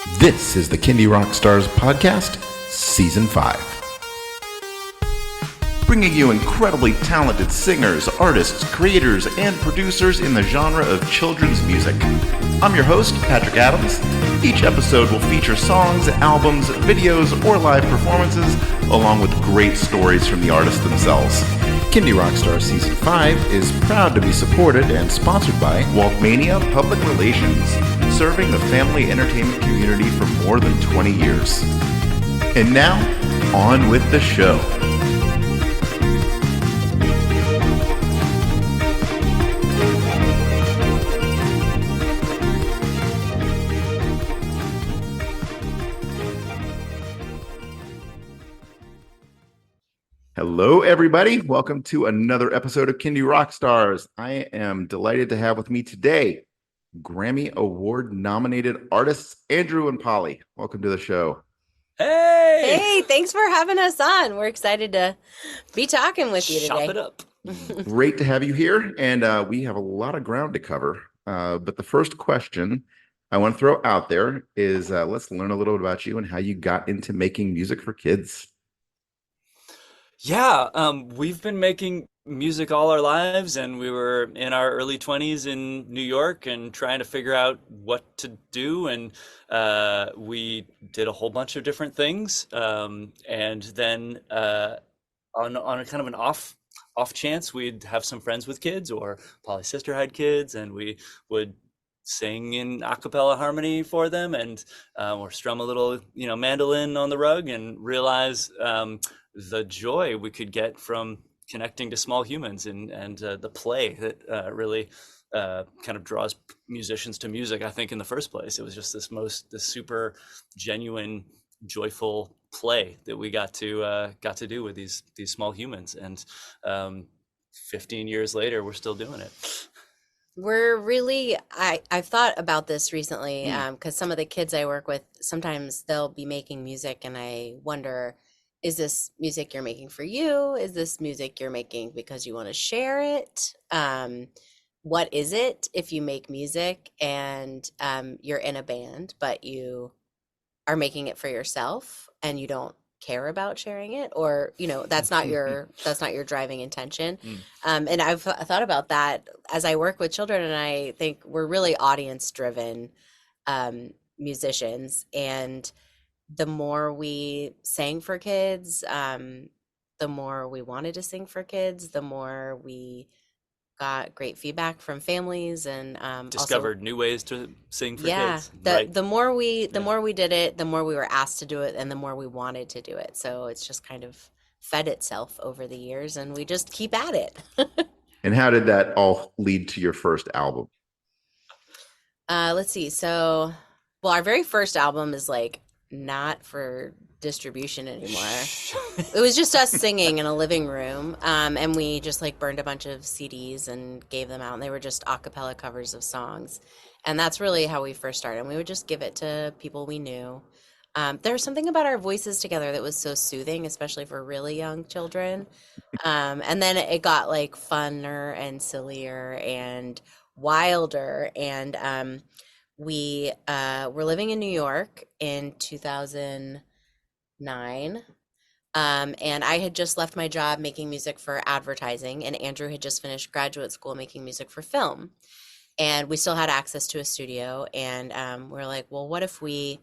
This is the Kindy Rockstars Podcast, Season 5. Bringing you incredibly talented singers, artists, creators, and producers in the genre of children's music. I'm your host, Patrick Adams. Each episode will feature songs, albums, videos, or live performances, along with great stories from the artists themselves. Kindy Rockstars Season 5 is proud to be supported and sponsored by Waltmania Public Relations, serving the family entertainment community for more than 20 years. And now, on with the show. Hello, everybody. Welcome to another episode of Kindy Rockstars. I am delighted to have with me today Grammy Award nominated artists Andrew and Polly. Welcome to the show. Hey, thanks for having us on. We're excited to be talking with you today. Chop it up. Great to have you here, and we have a lot of ground to cover. But the first question I want to throw out there is let's learn a little bit about you and how you got into making music for kids. Yeah, we've been making music all our lives, and we were in our early 20s in New York and trying to figure out what to do. And we did a whole bunch of different things. And then on a kind of an off chance, we'd have some friends with kids, or Polly's sister had kids, and we would sing in a cappella harmony for them, and or strum a little, mandolin on the rug, and realize the joy we could get from connecting to small humans, and the play that really kind of draws musicians to music. I think in the first place, it was just this super genuine, joyful play that we got to do with these small humans. And 15 years later, we're still doing it. We're really, I've thought about this recently because some of the kids I work with, sometimes they'll be making music and I wonder, is this music you're making for you? Is this music you're making because you want to share it? What is it if you make music and you're in a band, but you are making it for yourself and you don't care about sharing it, or that's not your driving intention. And I've thought about that as I work with children, and I think we're really audience driven musicians, and the more we sang for kids, the more we wanted to sing for kids, the more we got great feedback from families, and discovered new ways to sing for kids. The more we did it, the more we were asked to do it, and the more we wanted to do it. So it's just kind of fed itself over the years, and we just keep at it. And how did that all lead to your first album? Let's see. So, well, our very first album is not for distribution anymore. It was just us singing in a living room, and we just burned a bunch of CDs and gave them out, and they were just a cappella covers of songs, and that's really how we first started. And we would just give it to people we knew. There was something about our voices together that was so soothing, especially for really young children. And then it got funner and sillier and wilder, and we were living in New York in 2009, and I had just left my job making music for advertising, and Andrew had just finished graduate school making music for film, and we still had access to a studio, and we were like, well, what if we'd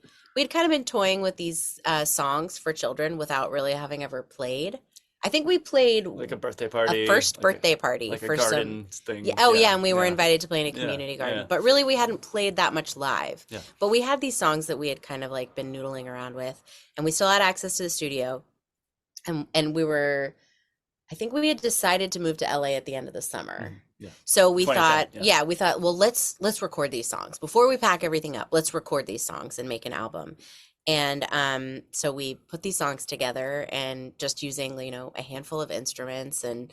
kind of been toying with these songs for children without really having ever played. I think we played a birthday party, birthday party for a garden thing. Yeah, and we were invited to play in a community garden, but really we hadn't played that much live. Yeah. But we had these songs that we had kind of been noodling around with, and we still had access to the studio, and we were, I think we had decided to move to LA at the end of the summer. Yeah. So we thought, well, let's record these songs before we pack everything up. Let's record these songs and make an album. And so we put these songs together, and just using a handful of instruments, and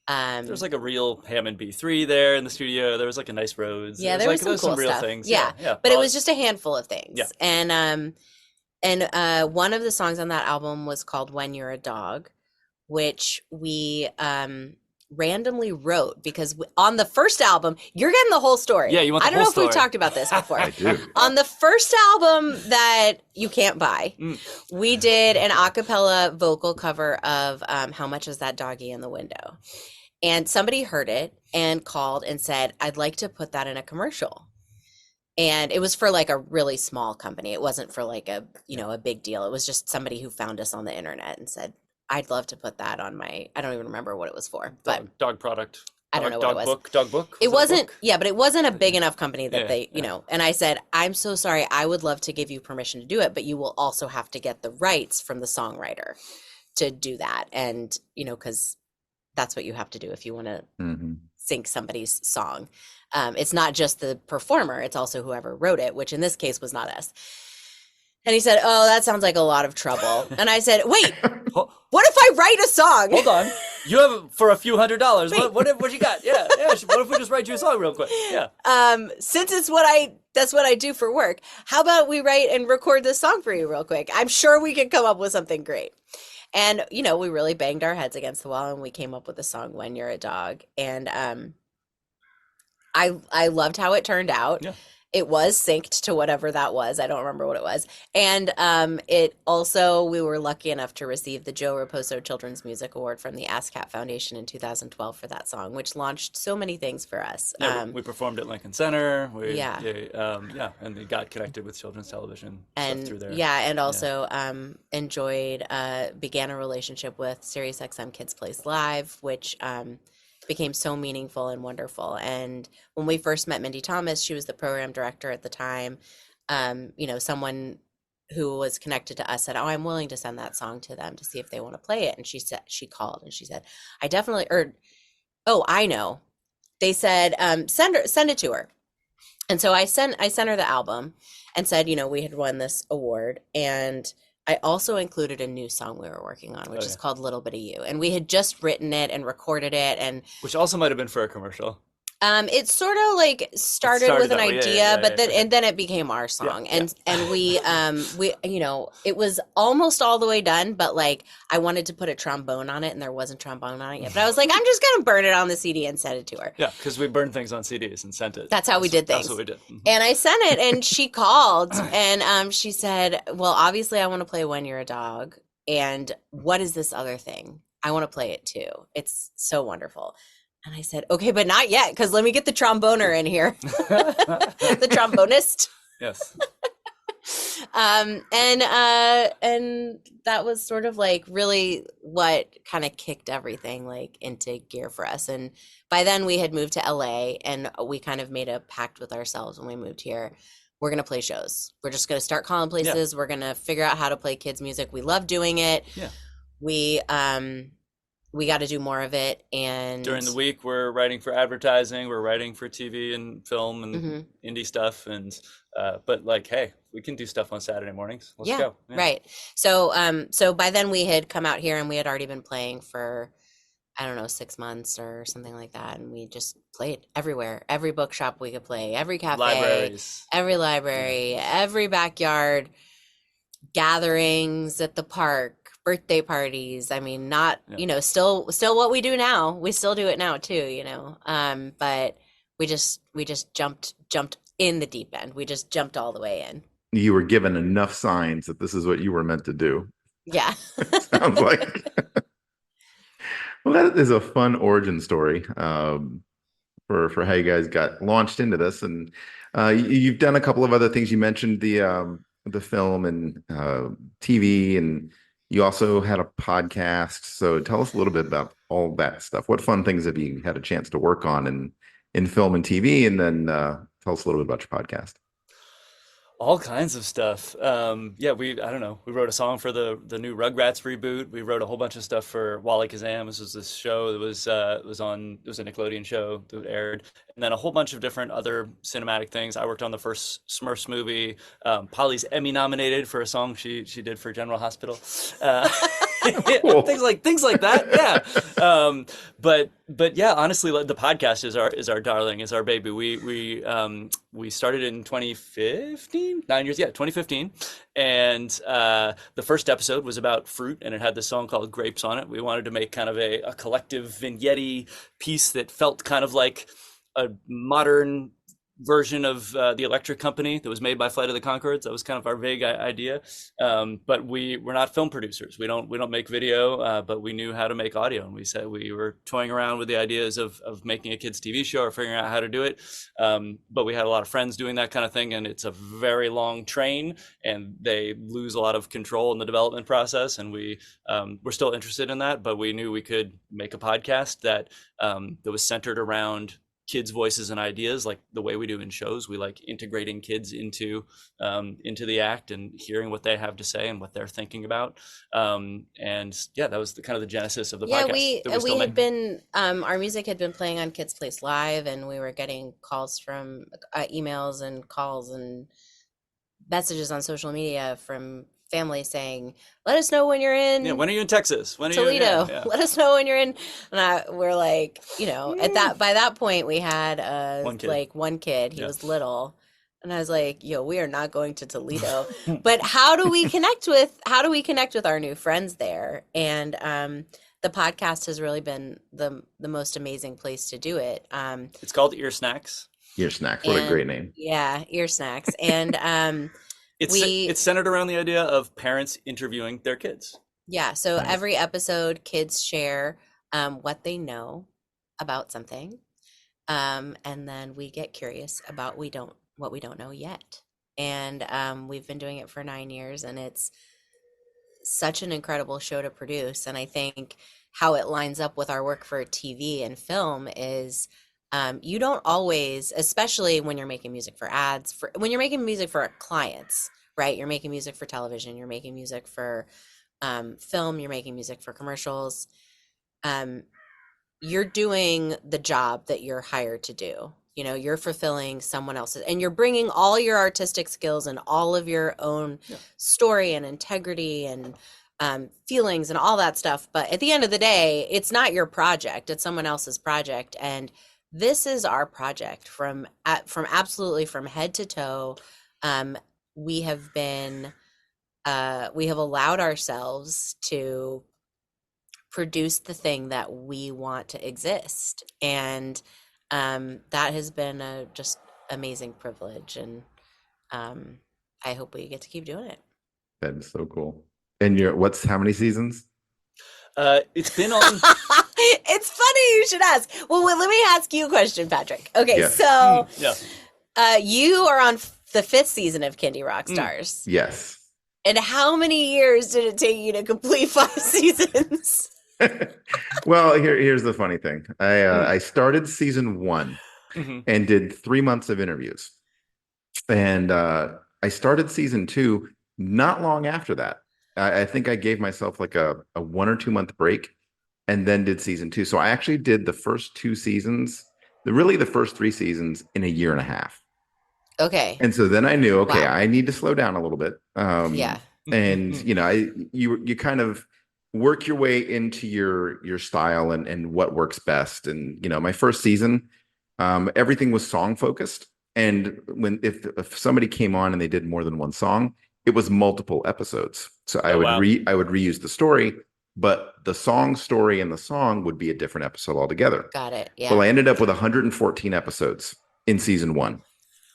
there was a real Hammond B3 there in the studio. There was a nice Rhodes. Yeah, there was some cool real stuff. things. Yeah. But it was just a handful of things. Yeah. And one of the songs on that album was called When You're a Dog, which we randomly wrote, because on the first album, you're getting the whole story. Yeah, you want the I don't whole know if we story. talked about this before. I do. On the first album that you can't buy, we did an a cappella vocal cover of How Much Is That Doggy in the Window? And somebody heard it and called and said, I'd like to put that in a commercial. And it was for like a really small company. It wasn't for like a, a big deal. It was just somebody who found us on the internet and said, I'd love to put that on my, I don't even remember what it was for, but Dog product. I don't know what it was. Dog book? It Was a wasn't, book? yeah, but it wasn't a big enough company that Yeah, they, and I said, I'm so sorry. I would love to give you permission to do it, but you will also have to get the rights from the songwriter to do that. And, because that's what you have to do if you want to sync somebody's song. It's not just the performer, it's also whoever wrote it, which in this case was not us. And he said, oh, that sounds like a lot of trouble. And I said, wait, what if I write a song? Hold on. You have it for a few $100s. Wait. What you got? Yeah. What if we just write you a song real quick? Yeah. Since it's that's what I do for work, how about we write and record this song for you real quick? I'm sure we can come up with something great. And, we really banged our heads against the wall and we came up with the song When You're a Dog. And I loved how it turned out. Yeah. It was synced to whatever that was. I don't remember what it was. And it also, we were lucky enough to receive the Joe Raposo Children's Music Award from the ASCAP Foundation in 2012 for that song, which launched so many things for us. Yeah, we performed at Lincoln Center. And we got connected with children's television and stuff through there. Yeah, and also began a relationship with SiriusXM Kids Place Live, which became so meaningful and wonderful. And when we first met Mindy Thomas, she was the program director at the time. Someone who was connected to us said, oh, I'm willing to send that song to them to see if they want to play it. And she called and she said, I know. They said, send it to her. And so I sent her the album and said, we had won this award. And I also included a new song we were working on, which is called Little Bitta You. And we had just written it and recorded it. And which also might have been for a commercial. It sort of like started with an idea, but then it became our song. And we it was almost all the way done, but like I wanted to put a trombone on it and there wasn't trombone on it yet. But I was like, I'm just going to burn it on the CD and send it to her. Yeah, because we burned things on CDs and sent it. That's how we did things. That's what we did. And I sent it and she called and she said, well, obviously I want to play When You're a Dog. And what is this other thing? I want to play it too. It's so wonderful. And I said, okay, but not yet, because let me get the tromboner in here. The trombonist. Yes. And that was sort of like really what kind of kicked everything like into gear for us. And by then we had moved to LA and we kind of made a pact with ourselves when we moved here. We're going to play shows. We're just going to start calling places. Yeah. We're going to figure out how to play kids music. We love doing it. Yeah. We got to do more of it. And during the week, we're writing for advertising. We're writing for TV and film and indie stuff. And but like, hey, we can do stuff on Saturday mornings. Let's go. Yeah. Right. So by then we had come out here and we had already been playing for, I don't know, 6 months or something like that. And we just played everywhere. Every bookshop we could play, every cafe, libraries, every library, every backyard, gatherings at the park. Birthday parties. I mean, still what we do now. We still do it now too, but we just jumped in the deep end. We just jumped all the way in. You were given enough signs that this is what you were meant to do. Yeah. Sounds like. Well, that is a fun origin story for how you guys got launched into this. And you've done a couple of other things. You mentioned the film and TV, and you also had a podcast. So tell us a little bit about all that stuff. What fun things have you had a chance to work on in film and TV? And then tell us a little bit about your podcast. All kinds of stuff. I don't know. We wrote a song for the new Rugrats reboot. We wrote a whole bunch of stuff for Wally Kazam. This was this show that was a Nickelodeon show that aired, and then a whole bunch of different other cinematic things. I worked on the first Smurfs movie. Polly's Emmy nominated for a song she did for General Hospital. Cool. things like that. Yeah. But yeah, honestly, like, the podcast is our darling, is our baby. We started in 2015, 9 years, yeah, 2015, and the first episode was about fruit, and it had this song called "Grapes" on it. We wanted to make kind of a collective vignette piece that felt kind of like a modern version of the Electric Company that was made by Flight of the Conchords. That was kind of our vague idea. But we're not film producers. We don't make video, but we knew how to make audio, and we said we were toying around with the ideas of making a kids TV show or figuring out how to do it. But we had a lot of friends doing that kind of thing, and it's a very long train, and they lose a lot of control in the development process. And we're still interested in that, but we knew we could make a podcast that was centered around kids' voices and ideas, like the way we do in shows. We like integrating kids into the act and hearing what they have to say and what they're thinking about. And yeah, that was kind of the genesis of the Yeah, podcast. we had been our music had been playing on Kids Place Live, and we were getting calls from emails and calls and messages on social media from families saying, "Let us know when you're in." Yeah, when are you in Texas? When are Toledo. you in, yeah. Let us know when you're in. And we're like, by that point we had one kid. He was little. And I was like, we are not going to Toledo. But how do we connect with our new friends there? And the podcast has really been the most amazing place to do it. It's called Ear Snacks. Ear Snacks, what a great name. Yeah, Ear Snacks. And it's centered around the idea of parents interviewing their kids. Yeah, so every episode, kids share what they know about something, and then we get curious about what we don't know yet. And we've been doing it for 9 years, and it's such an incredible show to produce. And I think how it lines up with our work for TV and film is you don't always, especially when you're making music for ads, when you're making music for clients, right? You're making music for television, you're making music for film, you're making music for commercials. You're doing the job that you're hired to do. You're fulfilling someone else's, and you're bringing all your artistic skills and all of your own story and integrity and feelings and all that stuff. But at the end of the day, it's not your project, it's someone else's project. And this is our project from absolutely from head to toe. We have allowed ourselves to produce the thing that we want to exist. And that has been a just amazing privilege. And I hope we get to keep doing it. That is so cool. And how many seasons? It's been on. It's funny you should ask. Well, let me ask you a question, Patrick. Okay, yes. So Yeah. You are on the 5th season of Kindy Rock Stars. Yes. And how many years did it take you to complete 5 seasons? Well, here's the funny thing. I started season 1 and did 3 months of interviews. And I started season 2 not long after that. I think I gave myself like a 1 or 2 month break and then did season 2. So I actually did the first 2 seasons, the first 3 seasons in a year and a half. Okay. And so then I knew, okay, Wow. I need to slow down a little bit. Yeah. And you kind of work your way into your style and what works best. And my first season, everything was song focused. And if somebody came on and they did more than one song, it was multiple episodes. So I would reuse the story, but the story and the song would be a different episode altogether. Got it. Yeah. Well, I ended up with 114 episodes in season 1.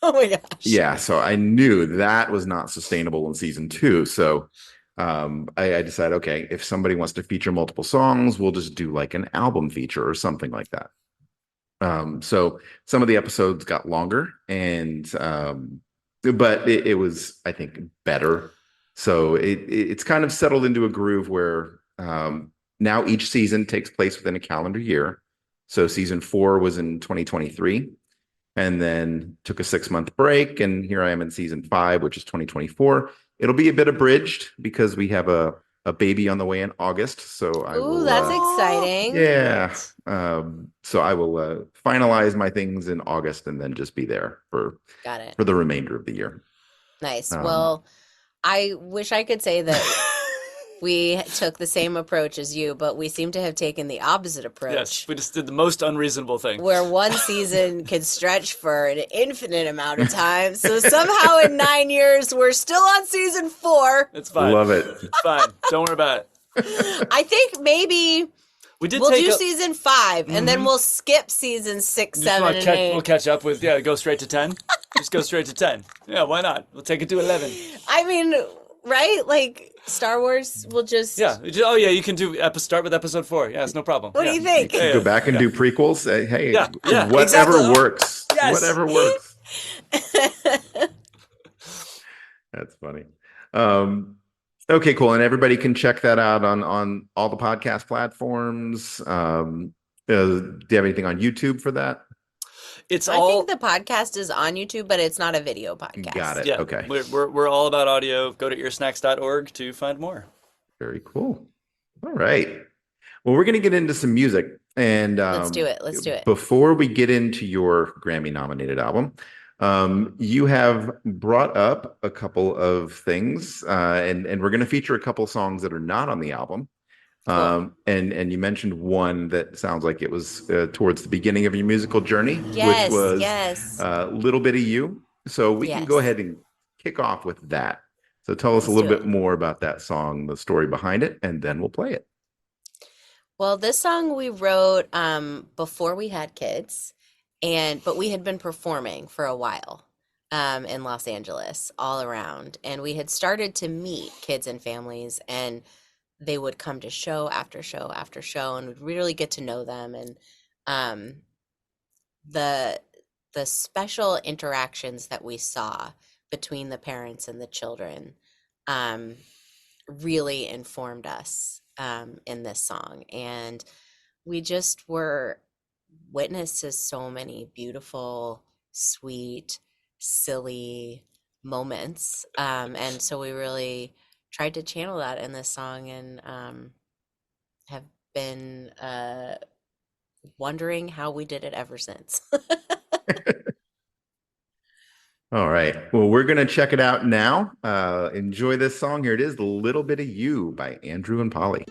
Oh my gosh. Yeah, so I knew that was not sustainable in season 2. So I decided, okay, if somebody wants to feature multiple songs, we'll just do like an album feature or something like that. So some of the episodes got longer, but it was, I think, better. So it's kind of settled into a groove where now each season takes place within a calendar year. So season 4 was in 2023. And then took a 6-month break, and here I am in season 5, which is 2024. It'll be a bit abridged because we have a baby on the way in August. So that's exciting. Yeah. So I will finalize my things in August and then just be there for the remainder of the year. Nice. Well, I wish I could say that we took the same approach as you, but we seem to have taken the opposite approach. Yes, we just did the most unreasonable thing. Where one season could stretch for an infinite amount of time. So somehow in 9 years, we're still on season 4. It's fine. Love it. It's fine. Don't worry about it. I think maybe We'll do season 5, and then we'll skip season 6, 7, and 8. We'll catch up with, go straight to 10. Just go straight to 10. Yeah, why not? We'll take it to 11. I mean, right? Like Star Wars will just... Yeah. Oh, yeah, you can start with episode 4. Yeah, it's no problem. What do you think? Yeah, Go back and do prequels. Hey, whatever exactly. works. Yes. Whatever works. That's funny. Okay, cool. And everybody can check that out on all the podcast platforms. Do you have anything on YouTube for that? I think the podcast is on YouTube, but it's not a video podcast. Got it. Yeah, Okay. We're all about audio. Go to earsnacks.org to find more. Very cool. All right. Well, we're going to get into some music. And Let's do it. Before we get into your Grammy nominated album, you have brought up a couple of things, and we're going to feature a couple songs that are not on the album. Cool. And you mentioned one that sounds like it was towards the beginning of your musical journey, Yes, which was yes. Little Bitta You. So we can go ahead and kick off with that. So tell us a little bit more about that song, the story behind it, and then we'll play it. Well, this song we wrote before we had kids, but we had been performing for a while in Los Angeles, all around, and we had started to meet kids and families, and they would come to show after show after show, and we'd really get to know them, and the special interactions that we saw between the parents and the children really informed us in this song. And we just were witness to so many beautiful, sweet, silly moments. And so we really tried to channel that in this song, and have been wondering how we did it ever since. All right. Well, we're going to check it out now. Enjoy this song. Here it is, Little Bitta You by Andrew and Polly.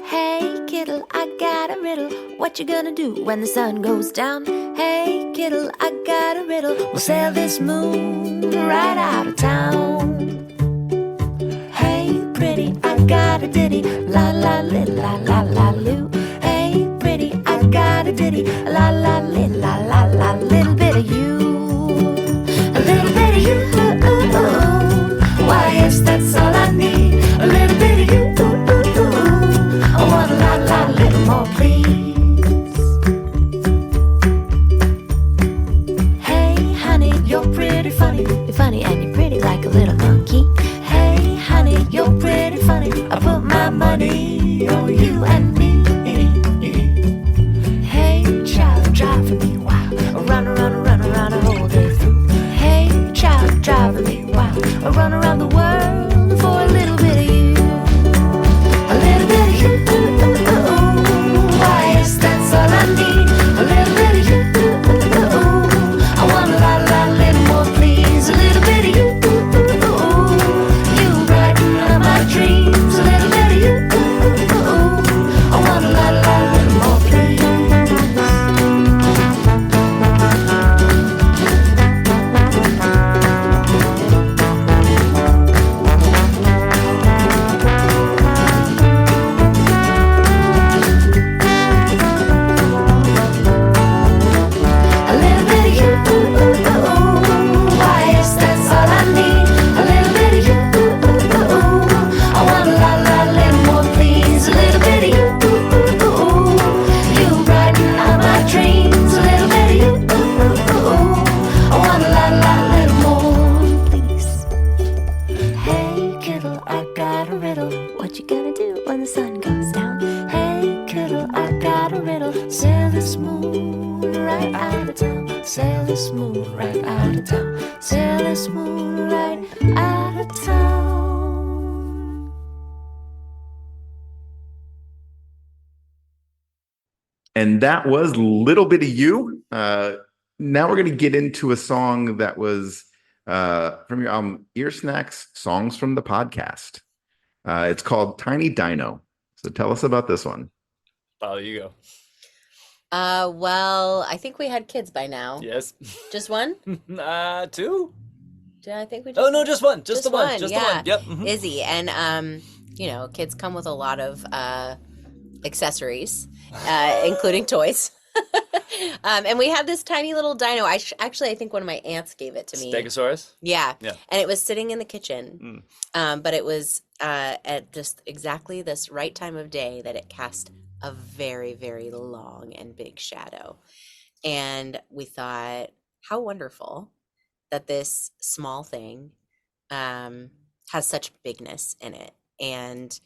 Hey, kiddo, I got a riddle. What you gonna do when the sun goes down? Hey, kiddo, I got a riddle. We'll sail this moon right out of town. Hey, pretty, I got a ditty. La la li la la la loo. Hey, pretty, I got a ditty. La la li la la la. Little bit of you, a little bit of you. Why, yes, that's all I need. A little bit of you. I want a lot, little more, please. Hey, honey, you're pretty funny. You're funny and you're pretty like a little monkey. Hey, honey, you're pretty funny. I put my money on you and me. Hey, child, driving me wild. Run around a whole day through. Hey, child, driving me wild. Run around the world for a little bit of you. A little bit of you. Why, yes, that's all I need. A little bit of you. I want a lot, little more, please. A little bit of you. You brighten up my dreams. A little bit of you. I want a lot, little more, please. A little bit of you. Why, yes, that's all I need. A little bit of you. I want a lot, little more, please. A little bit of you. You brighten up my dreams. A little bit of you. I want a lot, little more, please. Hey, kiddo, I got a riddle. What you gonna do when the sun goes down? Hey, kiddo, I got a riddle. Sail this moon right out of town. Sail this moon right out of town. Sail this moon right out of town. And that was Little Bit of You. Now we're going to get into a song that was from your album Ear Snacks, Songs from the Podcast. It's called Tiny Dino. So tell us about this one. Polly, you go. Well, I think we had kids by now. Yes. Just one? Two? I think we Oh, no, just one. Just the one. Just the yeah. one. Yep. Mhm. Izzy. And, kids come with a lot of accessories, including toys. And we had this tiny little dino. Actually, I think one of my aunts gave it to me. Stegosaurus? Yeah. Yeah. And it was sitting in the kitchen. But it was at just exactly this right time of day that it cast a very, very long and big shadow. And we thought, how wonderful that this small thing has such bigness in it. And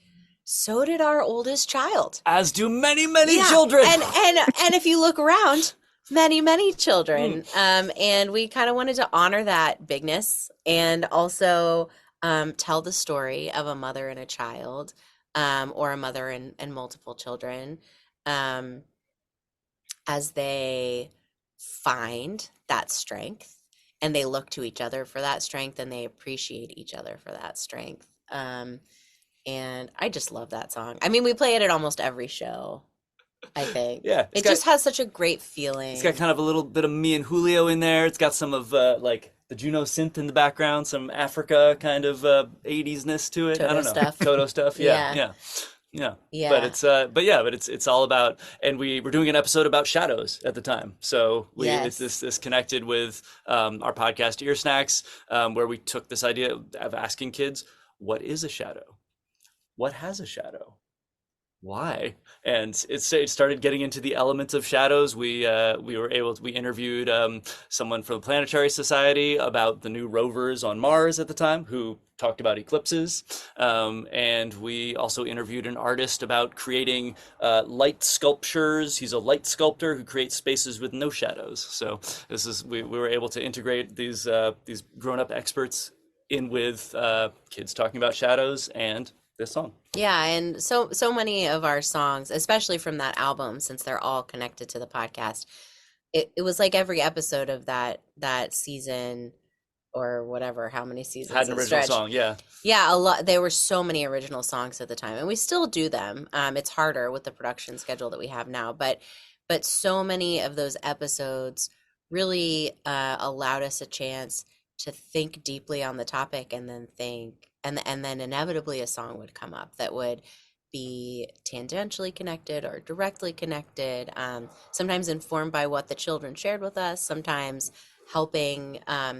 so did our oldest child. As do many, many Yeah. children. And if you look around, many, many children. And we kind of wanted to honor that bigness and also tell the story of a mother and a child, or a mother and multiple children, as they find that strength and they look to each other for that strength and they appreciate each other for that strength. And I just love that song. I mean, we play it at almost every show, I think. Yeah, It just has such a great feeling. It's got kind of a little bit of me and Julio in there. It's got some of like the Juno synth in the background, some Africa kind of 80s-ness to it. I Toto don't know. stuff. Toto stuff. Yeah. Yeah. But it's all about, and we were doing an episode about shadows at the time. So Yes. this connected with our podcast Ear Snacks, where we took this idea of asking kids, what is a shadow? What has a shadow? Why? And it started getting into the elements of shadows. We interviewed someone from the Planetary Society about the new rovers on Mars at the time, who talked about eclipses. And we also interviewed an artist about creating light sculptures. He's a light sculptor who creates spaces with no shadows. So we were able to integrate these grown-up experts in with kids talking about shadows and this song. Yeah, and so many of our songs, especially from that album, since they're all connected to the podcast, it was like every episode of that season or whatever, how many seasons Had an it original stretched. song, yeah. Yeah, a lot. There were so many original songs at the time, and we still do them. It's harder with the production schedule that we have now, but so many of those episodes really allowed us a chance to think deeply on the topic and then and then inevitably a song would come up that would be tangentially connected or directly connected, sometimes informed by what the children shared with us, sometimes helping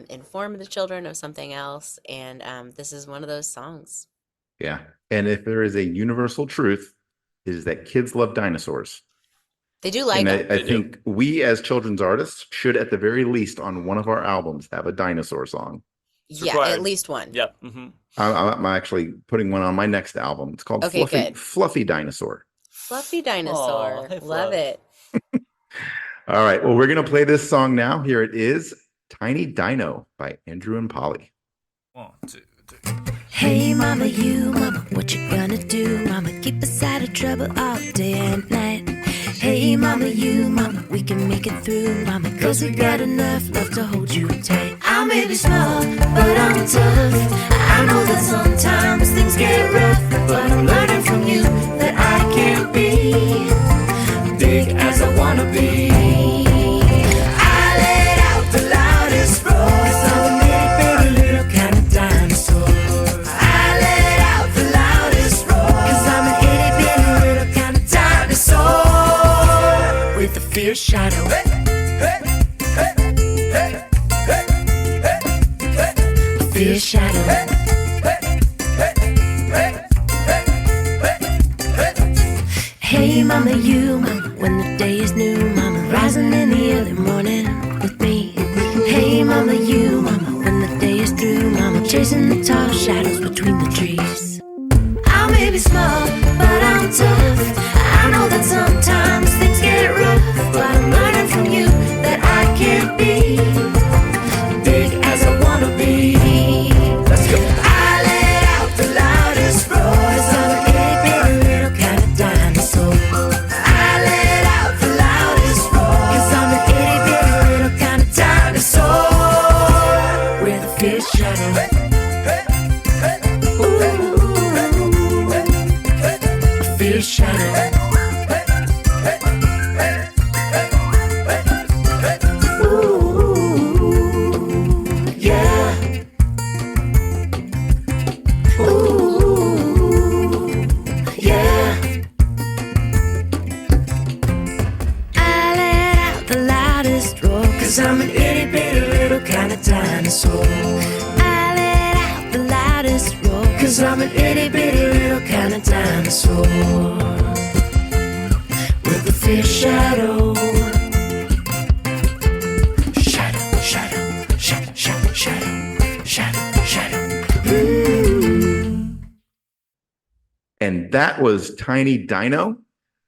inform the children of something else. And this is one of those songs. Yeah. And if there is a universal truth, it is that kids love dinosaurs. They do like And them. I think we as children's artists should, at the very least, on one of our albums, have a dinosaur song. Yeah, required. at least one. Yep. Mm-hmm. I'm actually putting one on my next album. It's called Okay, good. Fluffy Dinosaur. Fluffy dinosaur. Aw, hey, Love Fluff. it. All right. Well, we're going to play this song now. Here it is, Tiny Dino by Andrew and Polly. 1, 2, 3. Hey mama, you mama, what you gonna do? Mama, keep us out of trouble all day and night. Hey mama, you mama, we can make it through, mama, cause we got enough love to hold you tight. I may be small, but I'm tough. I know that sometimes things get rough, but I'm learning from you that I can't be big as I wanna be. I let out the loudest roar, 'cause I'm a itty bitty little kind of dinosaur. I let out the loudest roar, 'cause I'm an itty bitty little kind of dinosaur with a fierce shadow. A fierce shadow. Hey mama, you mama, when the day is new, mama, rising in the early morning with me. Hey mama, you mama, when the day is through, mama, chasing the tall shadows between the trees. I may be small, but I'm tough. I know that sometimes things get rough, but I'm learning from you that I can't be big as I wanna be. Let's go. I let out the loudest roar, 'cause I'm an itty bitty little kind of dinosaur. I let out the loudest roar, 'cause I'm an itty bitty little kind of dinosaur with a fierce an itty bitty little kind of dinosaur with a fierce shadow. Shadow, shadow, shadow, shadow, shadow, shadow, shadow. Ooh. And that was Tiny Dino.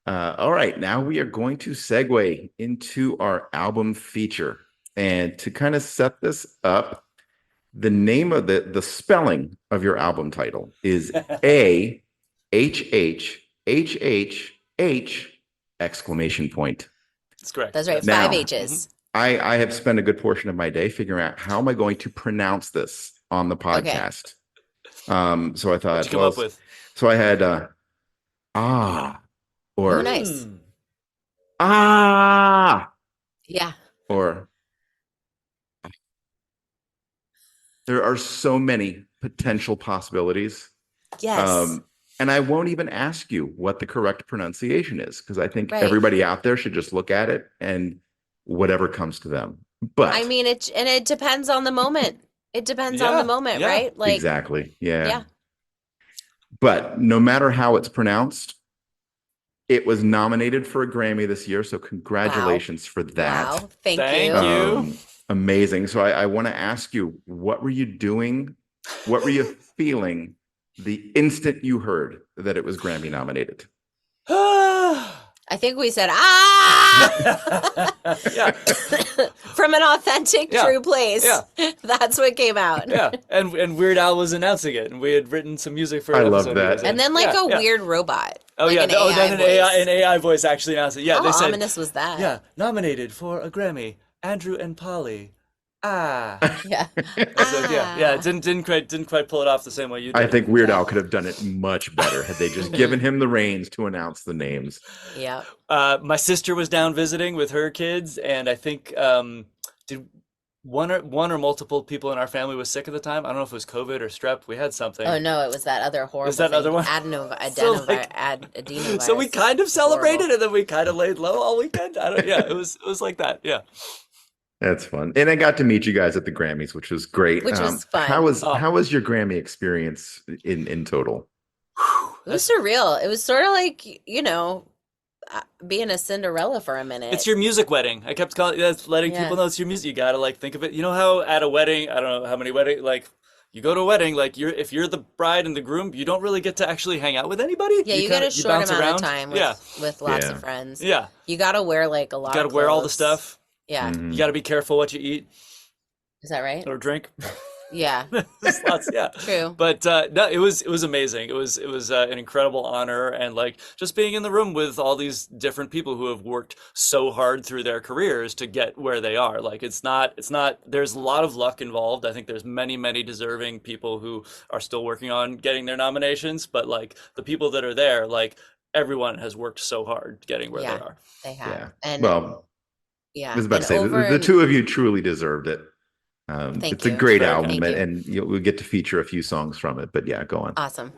All right, now we are going to segue into our album feature. And to kind of set this up, the name of the spelling of your album title is AHHHH exclamation point. That's correct. That's right. Now- 5 H's. I have spent a good portion of my day figuring out how am I going to pronounce this on the podcast. So I thought, What'd you come up with? So I had or Oh, nice. Yeah. or there are so many potential possibilities. Yes. And I won't even ask you what the correct pronunciation is because I think Right. everybody out there should just look at it and whatever comes to them. But I mean, it depends on the moment. It depends on Yeah, the moment, yeah. right? Like, exactly. Yeah. yeah. But no matter how it's pronounced, it was nominated for a Grammy this year. So congratulations for that. Wow. Thank Thank you. you. Amazing. So I want to ask you, what were you doing? What were you feeling the instant you heard that it was Grammy nominated? I think we said, Yeah. from an authentic, Yeah. true place. Yeah. That's what came out. Yeah, and Weird Al was announcing it, and we had written some music for. I an love episode he that. was in. And then like Yeah, a yeah. weird robot. Oh like yeah, an then AI an AI voice actually announced it. Yeah, How they said, ominous was that? yeah, nominated for a Grammy, Andrew and Polly. Yeah. So, yeah, it didn't quite pull it off the same way you did. I think Weird Al could have done it much better had they just given him the reins to announce the names. Yeah. My sister was down visiting with her kids, and I think did one or multiple people in our family was sick at the time. I don't know if it was COVID or strep. We had something. Oh no, it was that other horrible. that thing. other one? Adenovirus. So we kind of celebrated, Horrible. and then we kind of laid low all weekend. Yeah, it was like that. Yeah. That's fun. And I got to meet you guys at the Grammys, which was great. Which was fun. How was Oh. your Grammy experience in total? It was surreal. It was sort of like, being a Cinderella for a minute. It's your music wedding. I kept calling that's letting Yeah. people know it's your music. You gotta like think of it. You know how at a wedding, I don't know how many wedding like you go to a wedding, like if you're the bride and the groom, you don't really get to actually hang out with anybody. Yeah, you get a short bounce amount around. of time with, Yeah. with lots Yeah. of friends. Yeah. You got to wear like a lot You of gotta wear all the clothes. stuff. Yeah. Mhm. You gotta be careful what you eat Is that right? or drink. Yeah. There's lots, yeah. True. But no, it was amazing. It was an incredible honor, and like just being in the room with all these different people who have worked so hard through their careers to get where they are. Like it's not. There's a lot of luck involved. I think there's many deserving people who are still working on getting their nominations. But like the people that are there, like everyone has worked so hard getting where Yeah. they are. They have. Yeah. And Well, yeah. I was about to and say the two of you truly deserved it. Thank It's a you. great Very album, kind. Thank and we'll get to feature a few songs from it. But yeah, go on. Awesome.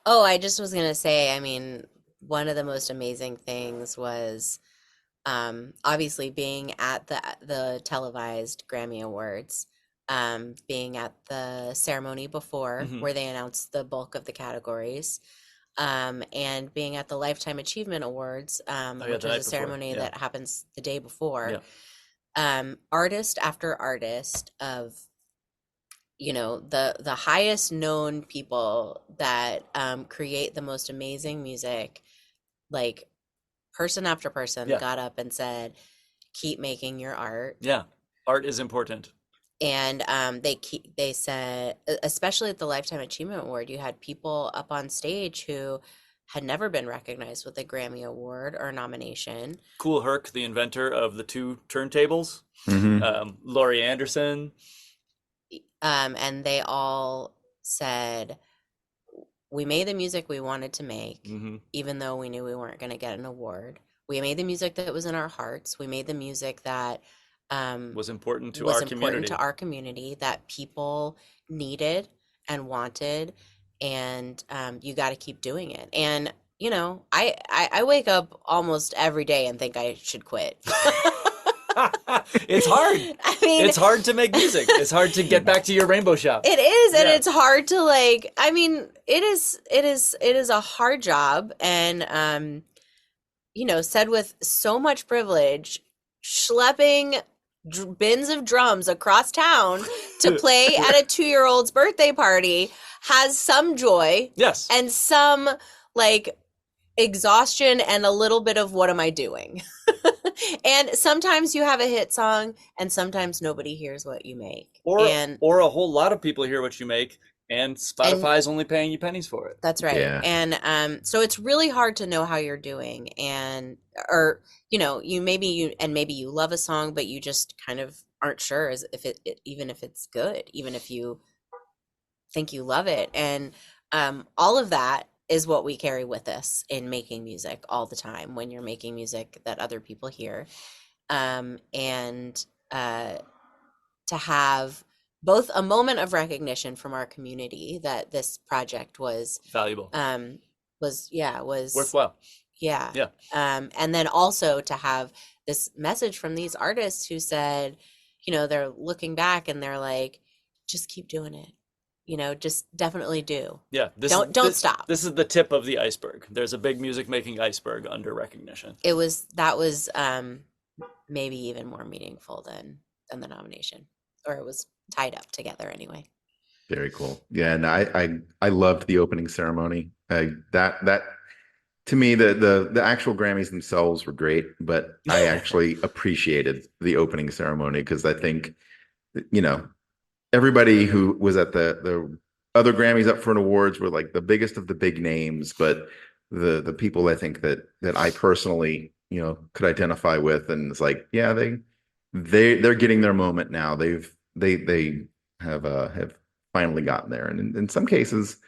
Oh, I just was gonna say, I mean, one of the most amazing things was obviously being at the televised Grammy Awards, being at the ceremony before Mhm. where they announced the bulk of the categories, and being at the Lifetime Achievement Awards, yeah, which the night is a before, ceremony yeah. that happens the day before. Yeah. Artist after artist of the highest known people that create the most amazing music, like person after person Yeah. got up and said, keep making your art. Yeah, art is important. And they said, especially at the Lifetime Achievement Award, you had people up on stage who had never been recognized with a Grammy Award or nomination. Cool Herc, the inventor of the two turntables, Mhm. Laurie Anderson. And they all said, we made the music we wanted to make, Mhm. even though we knew we weren't going to get an award. We made the music that was in our hearts. We made the music that Was important to was our important community. to our community, that people needed and wanted, and you got to keep doing it. And I wake up almost every day and think I should quit. It's hard. I mean, It's hard to make music. It's hard to get back to your rainbow shop. it is, and Yeah. it's hard to like. I mean, it is a hard job, and said with so much privilege, schlepping bins of drums across town to play at a 2-year-old's birthday party has some joy Yes. and some like exhaustion and a little bit of what am I doing? And sometimes you have a hit song and sometimes nobody hears what you make. And Or a whole lot of people hear what you make and Spotify's only paying you pennies for it. that's right. Yeah. And so it's really hard to know how you're doing, and or maybe you love a song but you just kind of aren't sure as if it even if it's good, even if you think you love it. And all of that is what we carry with us in making music all the time when you're making music that other people hear. And to have both a moment of recognition from our community that this project was Valuable. was Worthwhile. yeah. Yeah. And then also to have this message from these artists who said, they're looking back and they're like, just keep doing it. Just definitely do. Yeah. Don't stop. This is the tip of the iceberg. There's a big music making iceberg under recognition. That was maybe even more meaningful than the nomination, or it was tied up together anyway. Very cool. Yeah, and I loved the opening ceremony. That to me, the actual Grammys themselves were great, but I actually appreciated the opening ceremony because I think, everybody who was at the other Grammys up for an awards were like the biggest of the big names, but the people I think that I personally, could identify with, and it's like, yeah, they're getting their moment now. They have finally gotten there, and in some cases,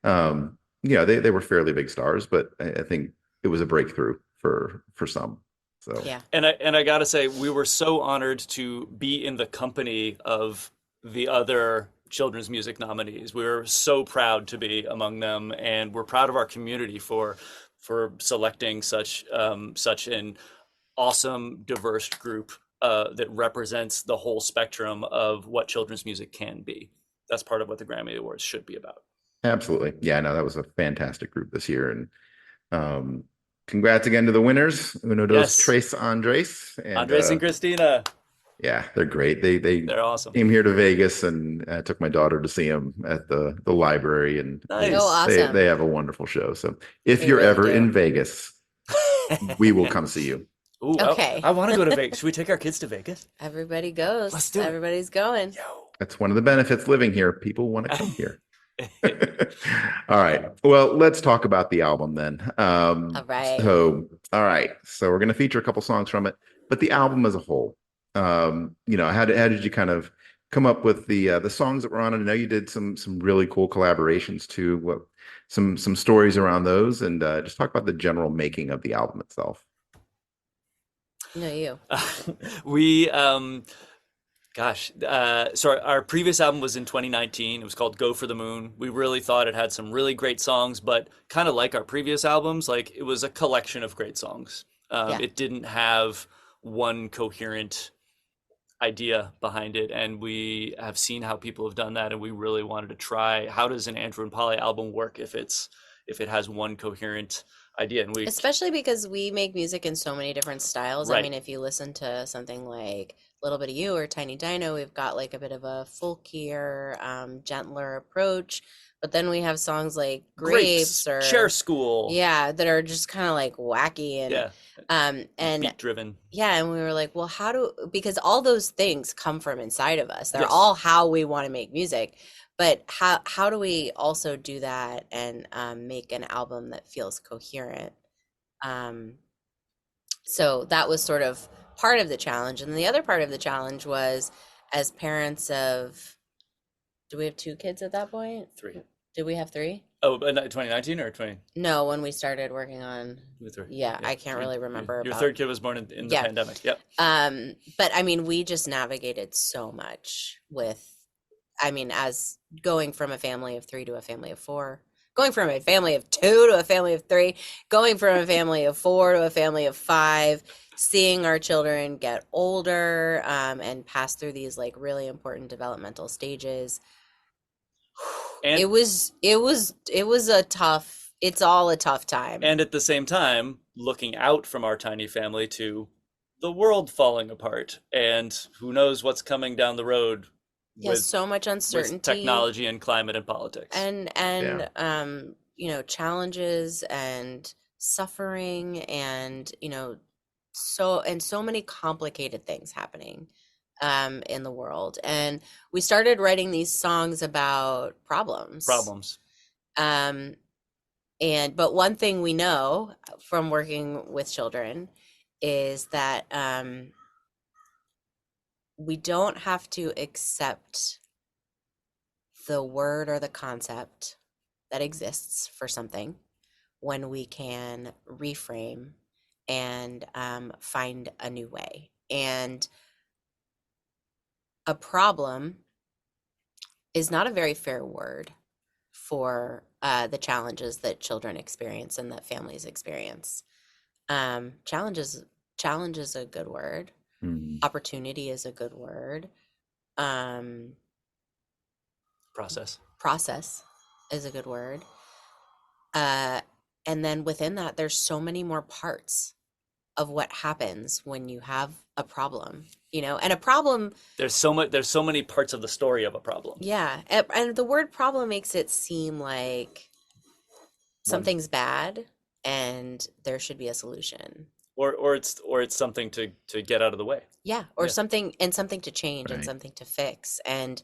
they were fairly big stars, but I think it was a breakthrough for some. So Yeah. And I gotta say, we were so honored to be in the company of the other children's music nominees. We were so proud to be among them, and we're proud of our community for selecting such an awesome, diverse group that represents the whole spectrum of what children's music can be. That's part of what the Grammy Awards should be about. absolutely. Yeah, no, that was a fantastic group this year, and congrats again to the winners, Uno dos Yes. Tres Andres, Andres and Christina, yeah, they're great. they're awesome. came here to Vegas, and took my daughter to see them at the library, and Nice. Oh, awesome. they have a wonderful show. So if They you're really ever do. in Vegas, we will come see you. Ooh, Okay. I want to go to Vegas. Should we take our kids to Vegas? Everybody goes. Let's do it. Everybody's going. Yo. That's one of the benefits living here. People want to come here. All right. Well, let's talk about the album then. All right. All right. So we're going to feature a couple songs from it, but the album as a whole, how did you kind of come up with the songs that were on it? I know you did some really cool collaborations too. What some stories around those, and just talk about the general making of the album itself. No, you. We so our previous album was in 2019. It was called Go for the Moon. We really thought it had some really great songs, but kind of like our previous albums, like it was a collection of great songs. Yeah. It didn't have one coherent idea behind it, and we have seen how people have done that, and we really wanted to try, how does an Andrew and Polly album work if it has one coherent idea? And we Especially because we make music in so many different styles. I Right. mean, if you listen to something like Little Bit of You or Tiny Dino, we've got like a bit of a folkier, gentler approach. But then we have songs like Grapes or Chair School. yeah, that are just kind of like wacky and Yeah. and Beat driven. yeah, and we were like, well, because all those things come from inside of us. They're Yes. all how we want to make music. But how do we also do that and make an album that feels coherent? So that was sort of part of the challenge. And the other part of the challenge was, as parents of, do we have 2 kids at that point? 3. Did we have 3? Oh, 2019 or 20? No, when we started working on, yeah, I can't 3. really remember Your about- third kid was born in the Yeah. pandemic. Yep. but I mean, we just navigated so much with, as going from a family of 3 to a family of 4, going from a family of 2 to a family of 3, going from a family of 4 to a family of 5, seeing our children get older and pass through these like really important developmental stages. And It's all a tough time. and at the same time, looking out from our tiny family to the world falling apart, and who knows what's coming down the road with, so much uncertainty, with technology and climate and politics. and challenges and suffering, and so many complicated things happening in the world. And we started writing these songs about problems. But one thing we know from working with children is that we don't have to accept the word or the concept that exists for something when we can reframe and find a new way. And a problem is not a very fair word for the challenges that children experience and that families experience. Challenge is a good word. Opportunity is a good word. Process is a good word. And then within that, there's so many more parts of what happens when you have a problem, and a problem. There's so many parts of the story of a problem. Yeah. And the word problem makes it seem like something's bad and there should be a solution. Or it's something to get out of the way. Yeah. Or something to change and something to fix. And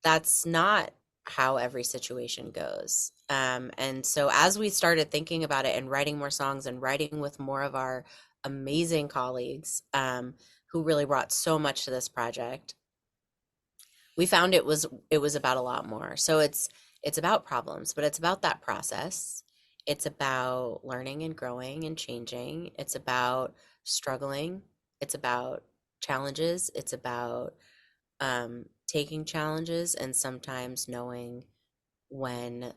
that's not how every situation goes. And so as we started thinking about it and writing more songs and writing with more of our amazing colleagues who really brought so much to this project, we found it was about a lot more. So it's about problems, but it's about that process. It's about learning and growing and changing. It's about struggling. It's about challenges. It's about taking challenges and sometimes knowing when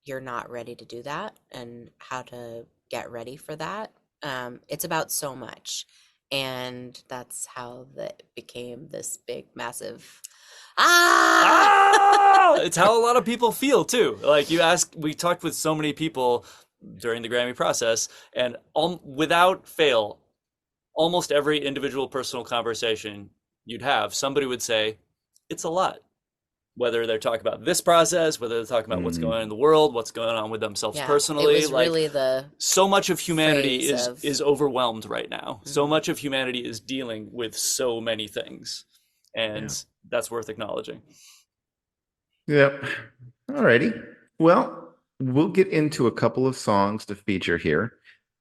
you're not ready to do that and how to get ready for that. It's about so much. And that's how that became this big, massive, It's how a lot of people feel too. Like we talked with so many people during the Grammy process, and without fail, almost every individual personal conversation you'd have, somebody would say, it's a lot. Whether they're talking about this process, whether they're talking about what's going on in the world, what's going on with themselves personally. It was really so much of humanity is overwhelmed right now. So much of humanity is dealing with so many things. And that's worth acknowledging. Yep. Alrighty. Well, we'll get into a couple of songs to feature here.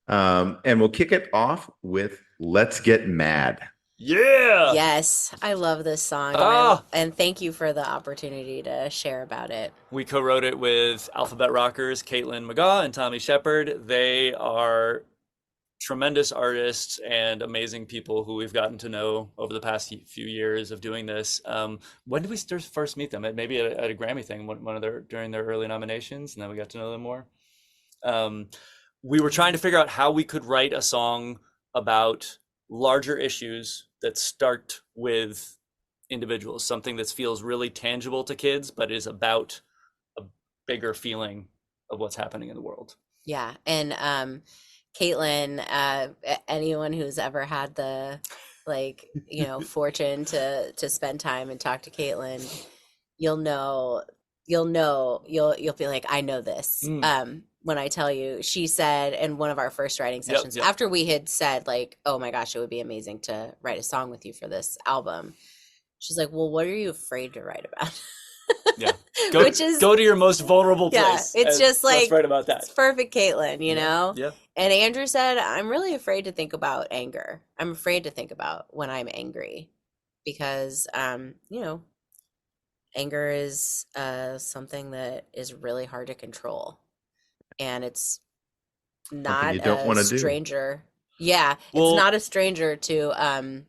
And we'll kick it off with Let's Get Mad. Yeah. Yes, I love this song. And thank you for the opportunity to share about it. We co-wrote it with Alphabet rockers Caitlin McGaugh and Tommy Shepard. They are tremendous artists and amazing people who we've gotten to know over the past few years of doing this. When did we first meet them? Maybe at a Grammy thing, during their early nominations, and then we got to know them more. We were trying to figure out how we could write a song about larger issues that start with individuals, something that feels really tangible to kids, but is about a bigger feeling of what's happening in the world. Yeah. And Caitlin, anyone who's ever had the fortune to spend time and talk to Caitlin, you'll be like, I know this. When I tell you, she said in one of our first writing sessions, after we had said like, oh my gosh, it would be amazing to write a song with you for this album. She's like, well, what are you afraid to write about? Go to your most vulnerable place. It's just like, let's write about that. It's perfect, Caitlin, you know? Yeah. And Andrew said, I'm really afraid to think about anger. I'm afraid to think about when I'm angry because, anger is something that is really hard to control. And it's not a stranger. Yeah, it's not a stranger to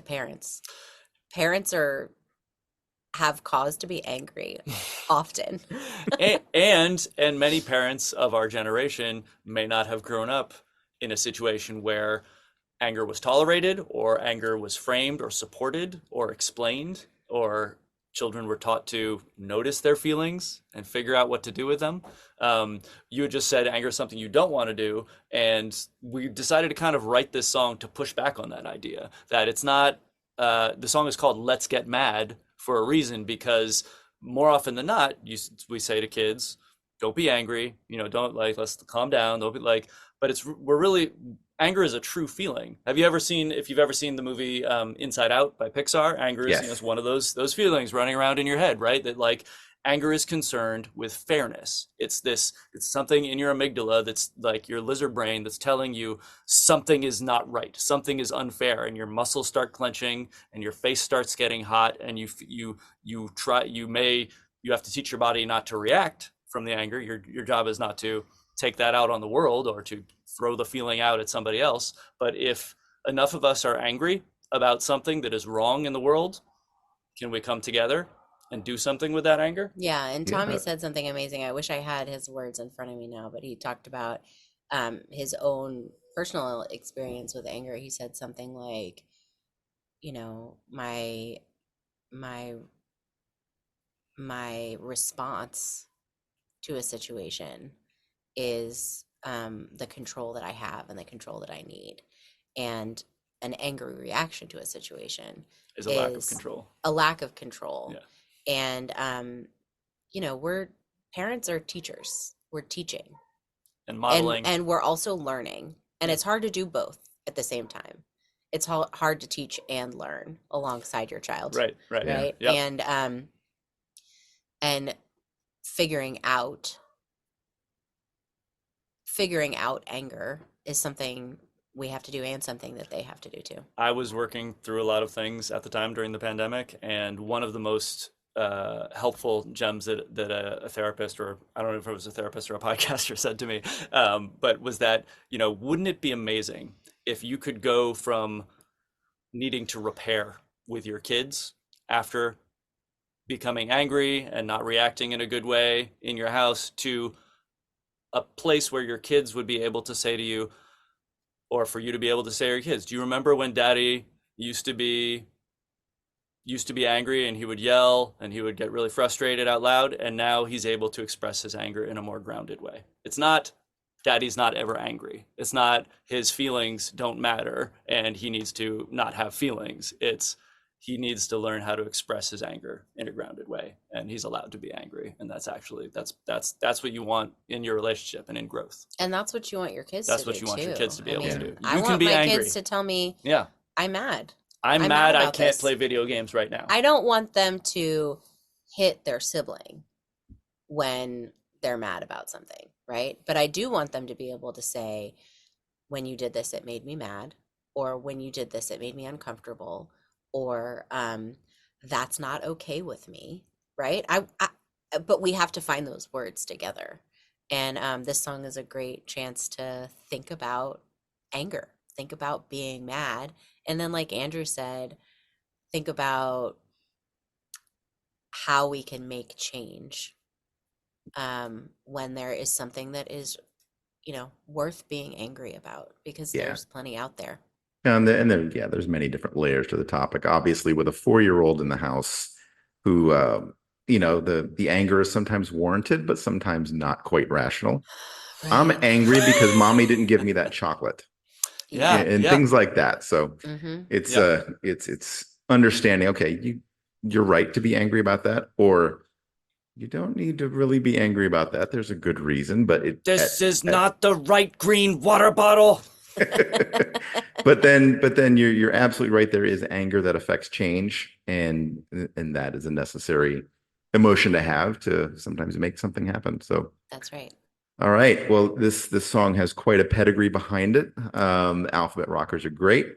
parents. Parents are have cause to be angry often. and many parents of our generation may not have grown up in a situation where anger was tolerated or anger was framed or supported or explained, or children were taught to notice their feelings and figure out what to do with them. You had just said anger is something you don't want to do, and we decided to kind of write this song to push back on that idea, that it's not, the song is called Let's Get Mad for a reason, because more often than not, we say to kids, don't be angry, don't, like, let's calm down, don't be like, but we're really, anger is a true feeling. If you've ever seen the movie Inside Out by Pixar, anger is, Yes. is one of those feelings running around in your head, right? That, like, anger is concerned with fairness. It's something in your amygdala that's like your lizard brain that's telling you something is not right, something is unfair, and your muscles start clenching and your face starts getting hot, and you have to teach your body not to react from the anger. Your job is not to take that out on the world or to throw the feeling out at somebody else. But if enough of us are angry about something that is wrong in the world, can we come together and do something with that anger? Yeah, and Tommy Yeah. said something amazing. I wish I had his words in front of me now, but he talked about his own personal experience with anger. He said something like, my response to a situation is the control that I have and the control that I need. And an angry reaction to a situation Is a lack of control. a lack of control. Yeah. And we're parents are teachers. We're teaching. And modeling. And we're also learning. And it's hard to do both at the same time. It's hard to teach and learn alongside your child. Right. Right. Yep. And figuring out anger is something we have to do and something that they have to do too. I was working through a lot of things at the time during the pandemic, and one of the most helpful gems that a therapist, or I don't know if it was a therapist or a podcaster, said to me, but was that, wouldn't it be amazing if you could go from needing to repair with your kids after becoming angry and not reacting in a good way in your house to a place where your kids would be able to say to you, or for you to be able to say to your kids, do you remember when Daddy used to be angry and he would yell and he would get really frustrated out loud, and now he's able to express his anger in a more grounded way? It's not Daddy's not ever angry. It's not his feelings don't matter and he needs to not have feelings. It's he needs to learn how to express his anger in a grounded way, and he's allowed to be angry. And that's what you want in your relationship and in growth. And that's what you want your kids That's to what do you want your too. kids to be able to do. I You can want be my angry. kids to tell me, Yeah. I'm mad. I'm mad mad I about can't this. play video games right now. I don't want them to hit their sibling when they're mad about something, right? But I do want them to be able to say, when you did this, it made me mad, or when you did this, it made me uncomfortable, or that's not okay with me, right? But we have to find those words together. And this song is a great chance to think about anger, think about being mad. And then, like Andrew said, think about how we can make change when there is something that is, worth being angry about, because Yeah. there's plenty out there. And then, there's many different layers to the topic. Obviously, with a 4-year-old in the house who, the anger is sometimes warranted, but sometimes not quite rational. I'm Right. angry because mommy didn't give me that chocolate. Yeah. And things like that. So Mm-hmm. it's Yeah. it's understanding, okay, you're right to be angry about that, or you don't need to really be angry about that. There's a good reason, but This is not the right green water bottle. but then you're absolutely right. There is anger that affects change, and that is a necessary emotion to have to sometimes make something happen. So That's right. all right, well, this song has quite a pedigree behind it. Alphabet Rockers are great.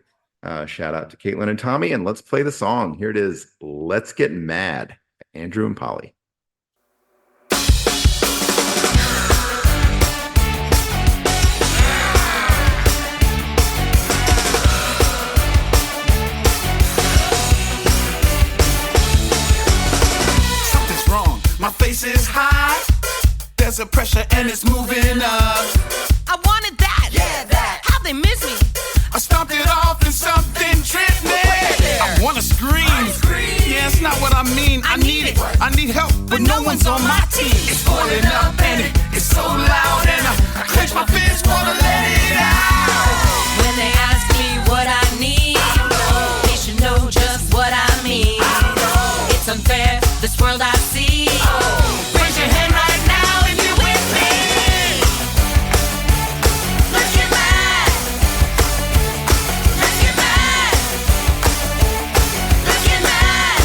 Shout out to Caitlin and Tommy, and let's play the song. Here it is, Let's Get Mad, Andrew and Polly. bass is high. There's a pressure and it's moving up. I wanted that. Yeah, that. How they miss me. I stomped it off and something tripped me. I wanna scream. Yeah, it's not what I mean. I need it. I need help, but no one's on my team. It's boiling up and it's so loud, and I clench my fist, wanna let it out. When they ask me what I need, they should know just what I mean. It's unfair, this world I see. Raise your hand right now if you're with me. Let's get mad. Let's get mad. Let's get mad.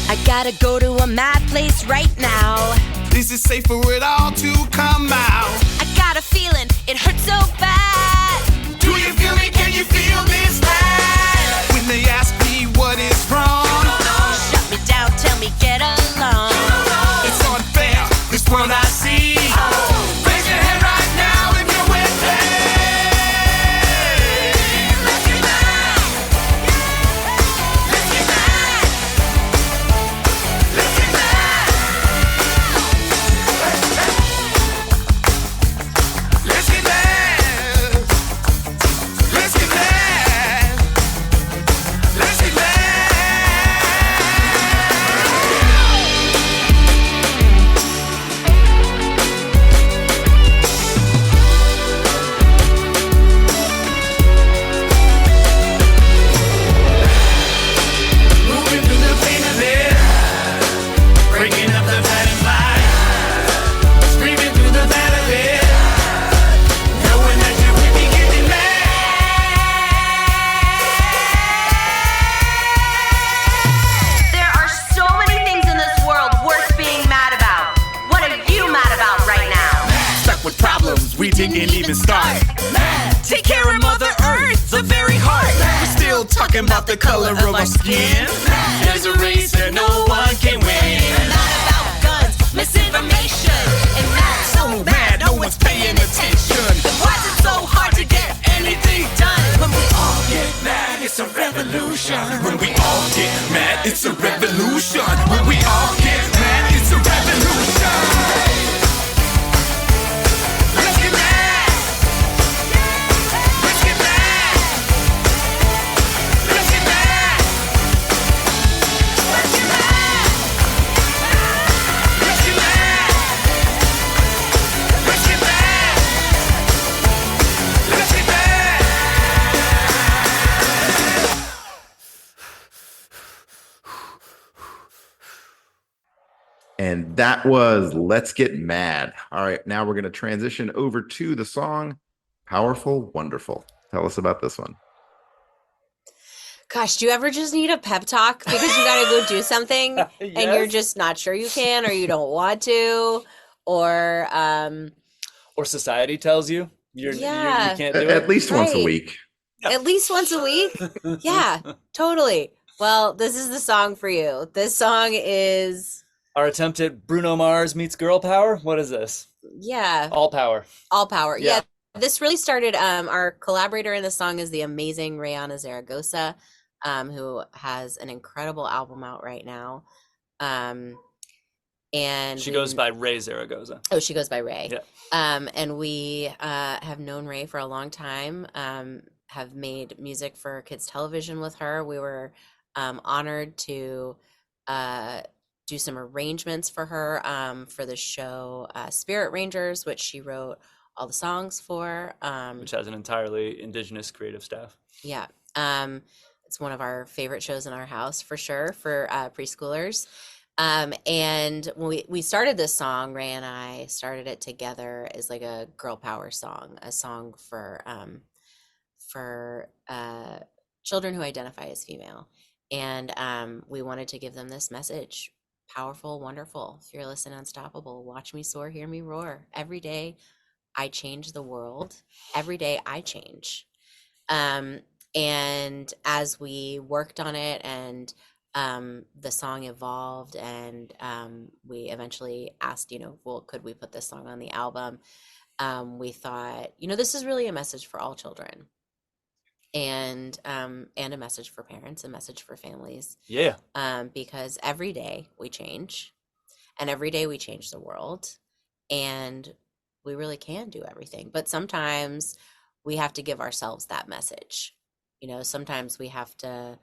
I gotta go to a mad place right now. This is safe for it all to come out. I got a feeling it hurts so bad. Do you feel me? Can you feel this lad? When they ask me what is wrong, Shut me down, tell me get along. it's unfair, this world I see. Raise your hand right now if you're with me. Let's get mad. Let's get mad. Let's get mad. Let's get mad. Let's get mad. Let's get mad. Moving through the pain of it, breaking up the pattern light, screaming through the bad of it, knowing that you would be getting mad. There are so many things in this world worth being mad about. What are you mad about right now? Stuck with problems we didn't even start. Take care of Mother Earth, the very heart. We're still talking about the color of our skin. There's a race that no one can win. Not about guns, misinformation, and that's So mad, no one's paying attention. why is it so hard to get anything done? When we all get mad, it's a revolution. When we all get mad, it's a revolution. When we all get mad, it's a revolution. Let's get mad. Let's get mad. Let's get mad. Let's get mad. Let's get mad. Let's get mad. Let's get mad. And that was Let's Get Mad. All right, now we're going to transition over to the song Powerful Wonderful. Tell us about this one. Gosh, do you ever just need a pep talk because you gotta go do something and you're Yes. just not sure you can or you don't want to, or Or society tells you you Yeah. can't do At it. least once a Right. week. at least once a week? Yeah, totally. Well, this is the song for you. This song is, Our attempt at Bruno Mars meets girl power. What is this? yeah, All power. all power. Yeah. Yeah. This really started, our collaborator in the song is the amazing Rihanna Zaragoza, who has an incredible album out right now. And She goes by Ray Zaragoza. Oh, she goes by Ray. Yeah. And we have known Ray for a long time, have made music for kids television with her. We were honored to do some arrangements for her for the show Spirit Rangers, which she wrote all the songs for. Which has an entirely indigenous creative staff. Yeah. It's one of our favorite shows in our house for sure for preschoolers. And when we started this song, Ray and I started it together as like a girl power song, a song for children who identify as female. And we wanted to give them this message: powerful, wonderful, fearless, and unstoppable. Watch me soar, hear me roar. Every day I change the world. Every day I change. And as we worked on it and the song evolved, and we eventually asked, well, could we put this song on the album? We thought, this is really a message for all children. and a message for parents, a message for families. Yeah. Because every day we change, and every day we change the world, and we really can do everything. But sometimes we have to give ourselves that message. You know, sometimes we have to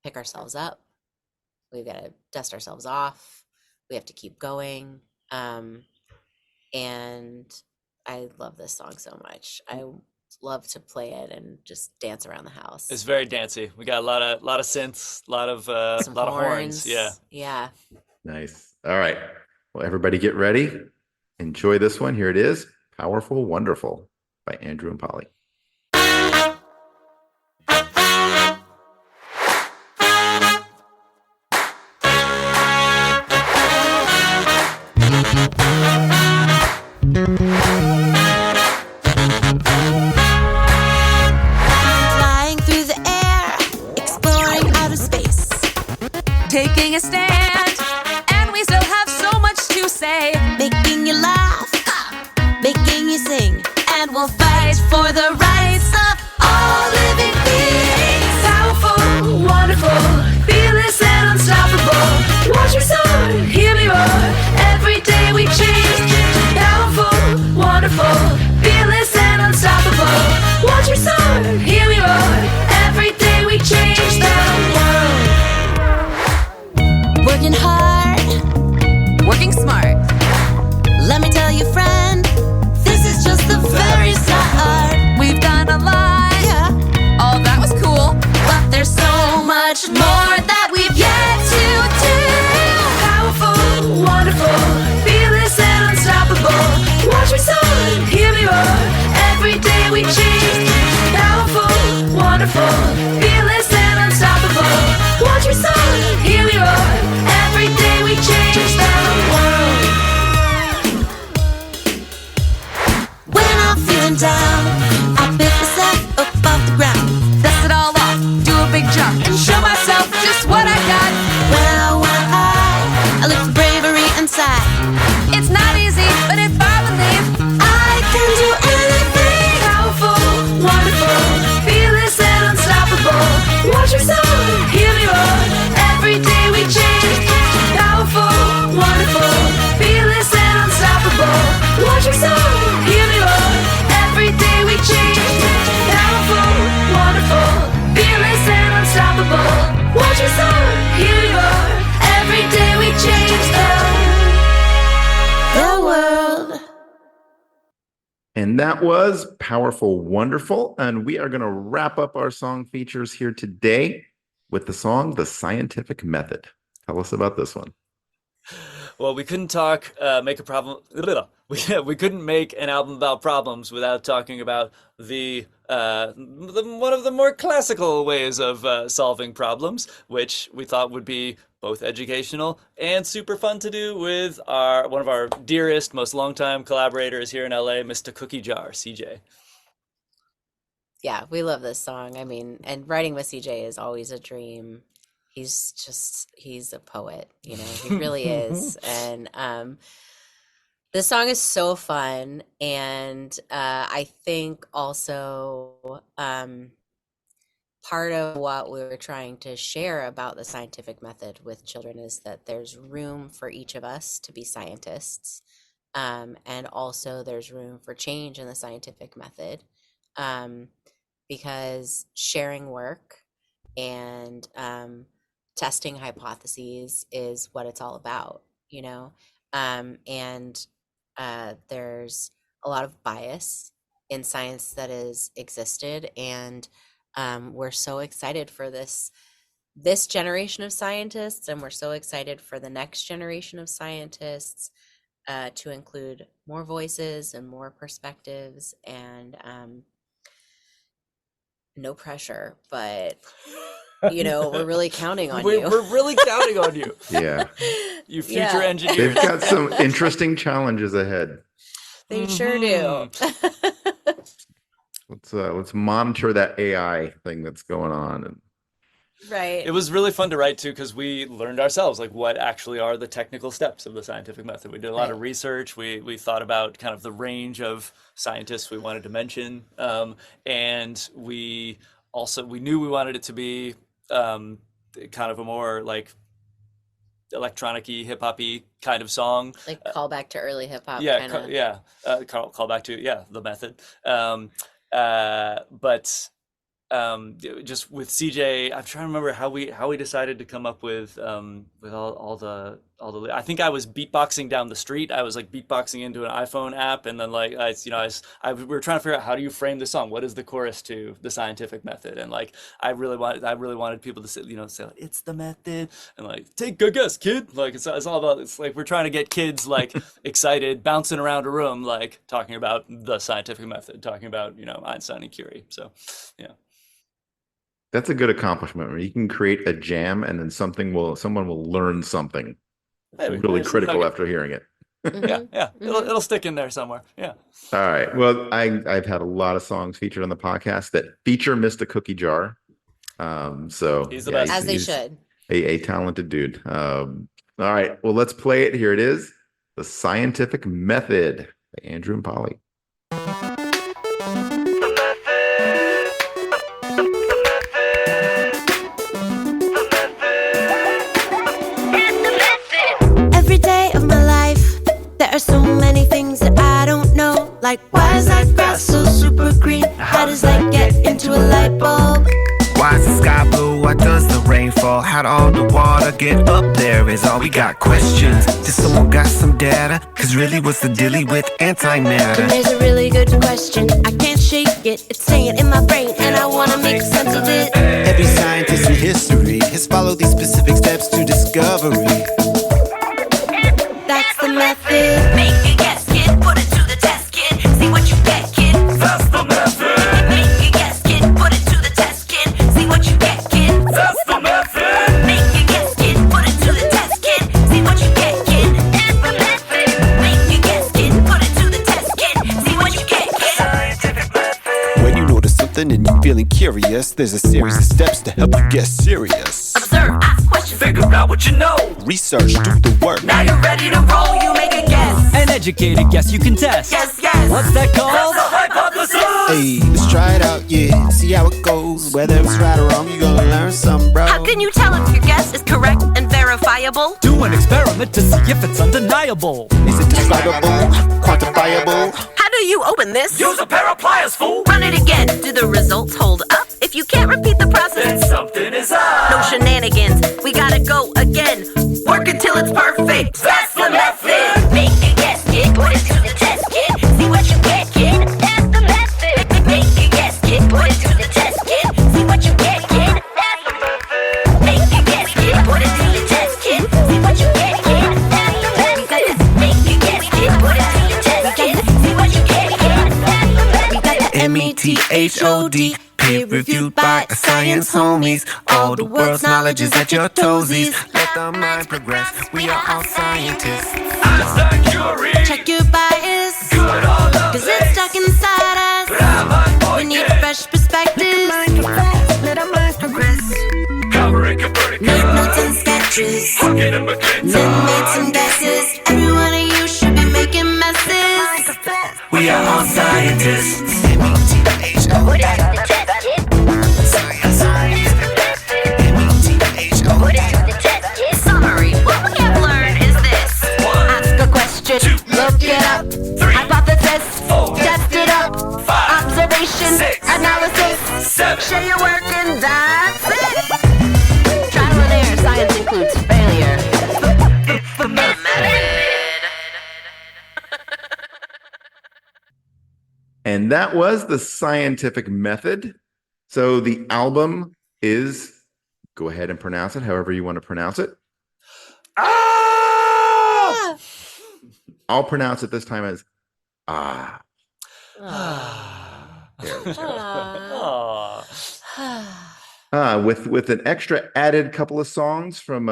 pick ourselves up. We've got to dust ourselves off. We have to keep going. And I love this song so much. I love to play it and just dance around the house. It's very dancey. We got a lot of synths, a lot of horns. Yeah. Yeah. Nice. All right. Well, everybody get ready. Enjoy this one. Here it is. Powerful, Wonderful by Andrew and Polly. Flying through the air, exploring outer space, taking a stand, and we still have so much to say. Making you laugh, making you sing, and we'll fight for the rights of all living beings. Powerful, wonderful, fearless and unstoppable. Watch me soar, hear me roar. Every day we change. Powerful, wonderful, fearless and unstoppable. Watch me soar, hear me roar. Every day we change the world. Working hard, working smart. Let me tell you, friend, this is just the very start. We've done a lot, yeah. All that was cool, but there's so much more that we've yet to do. Powerful, wonderful, fearless and unstoppable. Watch me soar, hear me roar. Every day we change. Powerful, wonderful, fearless and unstoppable. Watch me soar, hear me roar. Every day we change the world. When I'm feeling down, I pick myself up off the ground, dust it all off, do a big jump, and show myself just what I got. When I look for bravery inside. It's not easy, but if I believe, I can do anything. Powerful, wonderful, fearless and unstoppable. Watch me soar, hear me roar. Every day we change. Powerful, wonderful, fearless and unstoppable. Watch me soar, hear me roar. Every day we change. Powerful, wonderful, fearless and unstoppable. Watch me soar, hear me roar. Every day we change the world. And that was Powerful, Wonderful. And we are going to wrap up our song features here today with the song The Scientific Method. Tell us about this one. Well, we couldn't make a problem. We couldn't make an album about problems without talking about the one of the more classical ways of solving problems, which we thought would be both educational and super fun to do with one of our dearest, most longtime collaborators here in LA, Mr. Cookie Jar, CJ. Yeah, we love this song. I mean, and writing with CJ is always a dream. He's a poet, you know, he really is. And this song is so fun. And I think also part of what we were trying to share about the scientific method with children is that there's room for each of us to be scientists. And also there's room for change in the scientific method, because sharing work and testing hypotheses is what it's all about, you know? And there's a lot of bias in science that has existed, and we're so excited for this generation of scientists, and we're so excited for the next generation of scientists to include more voices and more perspectives, and no pressure, but you know, we're really counting on you. We're really counting on you. Yeah. You future engineers. They've got some interesting challenges ahead. They sure do. Let's monitor that AI thing that's going on. And Right. It was really fun to write too, because we learned ourselves like what actually are the technical steps of the scientific method. We did a lot of research. We thought about kind of the range of scientists we wanted to mention, and we also we knew we wanted it to be kind of a more like electronic-y, hip-hop-y kind of song. Like call back to early hip hop Yeah, kind of. call back to the method. But just with CJ, I'm trying to remember how we decided to come up with all the I think I was beatboxing down the street. I was like beatboxing into an iPhone app, and then like we were trying to figure out how do you frame the song? What is the chorus to the scientific method? And like I really wanted people to say like, it's the method, and like take a guess, kid. Like it's all about, it's like we're trying to get kids like excited, bouncing around a room, like talking about the scientific method, talking about Einstein and Curie. So yeah. That's a good accomplishment where you can create a jam and then someone will learn something really critical after hearing it. Yeah. It'll stick in there somewhere. Yeah. All right. Well, I've had a lot of songs featured on the podcast that feature Mr. Cookie Jar. So he's the best. As they should. A talented dude. All right. Well, let's play it. Here it is. The Scientific Method by Andrew and Polly. Every day of my life, there are so many things that I don't know. Like, why is that grass so super green? How does that get into a light bulb? Why is the sky blue? Why does the rain fall? How did all the water get up there? Is all we got questions? Did someone got some data? Cause really what's the dilly with antimatter? There's a really good question, I can't shake it. It's hanging in my brain and I wanna make sense of it. Every scientist in history has followed these specific steps to discovery. That's the method. Make a guess, kid. Put it to the test, kid. See what you get, kid. That's the method. Make a guess, kid. Put it to the test, kid. See what you get, kid. That's the method. Make a guess, kid. Put it to the test, kid. See what you get, kid. That's the method. Make a guess, kid. Put it to the test, kid. See what you get, kid. Scientific method. When you notice something and you're feeling curious, there's a series of steps to help you get serious. Observe, ask questions. Figure out what you know. Research, do the work. Now you're ready to roll. You make a guess. An educated guess you can test. Yes, yes. What's that called? The hypothesis. Hey, let's try it out, yeah. See how it goes. Whether it's right or wrong, you're gonna learn something, bro. How can you tell if your guess is correct and verifiable? Do an experiment to see if it's undeniable. Is it describable? Quantifiable? How do you open this? Use a pair of pliers, fool. Run it again. Do the results hold up? If you can't repeat the Then process, something is up. no shenanigans. We gotta go again. Work until it's perfect. That's the method. Make a guess, kid. Put it to the test, kid. See what you get, kid. That's the method. Make a guess, kid. Put it to the test, kid. See what you get, kid. That's the method. Make a guess, kid. Put it to the test, kid. See what you get, kid. That's the method. Make a guess, kid. Put it to the test, kid. See what you get, kid. That's the method. METHOD, peer reviewed by science homies. All the world's knowledge is at your toesies. Let the mind progress. We are all scientists. Einstein, Curie. Check your bias, Do it all up. cause it's stuck inside us. We need fresh perspectives. Let our minds progress. Covering Copernicus. Make notes and sketches, Hooking and McClintock. then made some guesses. Every one of you should be making messes. We are all scientists. Put it to the test, kid. Science. Put it to the test, kid. Summary. What we have learned is this. Ask a question. Look it up. Hypothesis. Test it up. Observation. Analysis. Share your work and that's it. Trial and error. Science includes failure. The method. And that was The Scientific Method. So the album is, go ahead and pronounce it however you want to pronounce it. Ah! I'll pronounce it this time as ah. There we go. Aw. With an extra added couple of songs from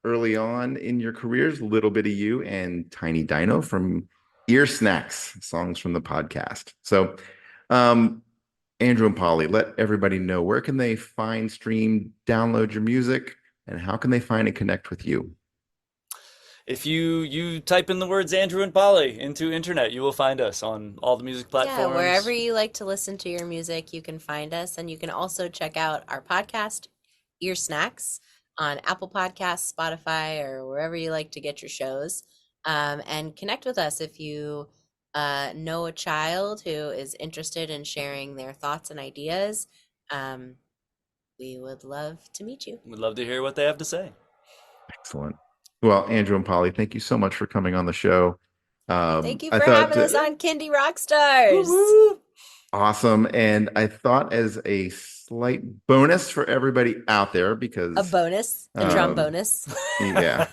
early on in your careers, Little Bitta You and Tiny Dino from Ear Snacks, songs from the podcast. So, Andrew and Polly, let everybody know, where can they find, stream, download your music, and how can they find and connect with you? if you type in the words Andrew and Polly into internet, you will find us on all the music platforms. Yeah, wherever you like to listen to your music, you can find us. And you can also check out our podcast, Ear Snacks, on Apple Podcasts, Spotify, or wherever you like to get your shows. And connect with us if you know a child who is interested in sharing their thoughts and ideas. We would love to meet you. We'd love to hear what they have to say. Excellent. Well, Andrew and Polly, thank you so much for coming on the show. Thank you for having us on Kindy Rockstars. Awesome. And I thought as a slight bonus for everybody out there, because A bonus, a drum bonus. yeah.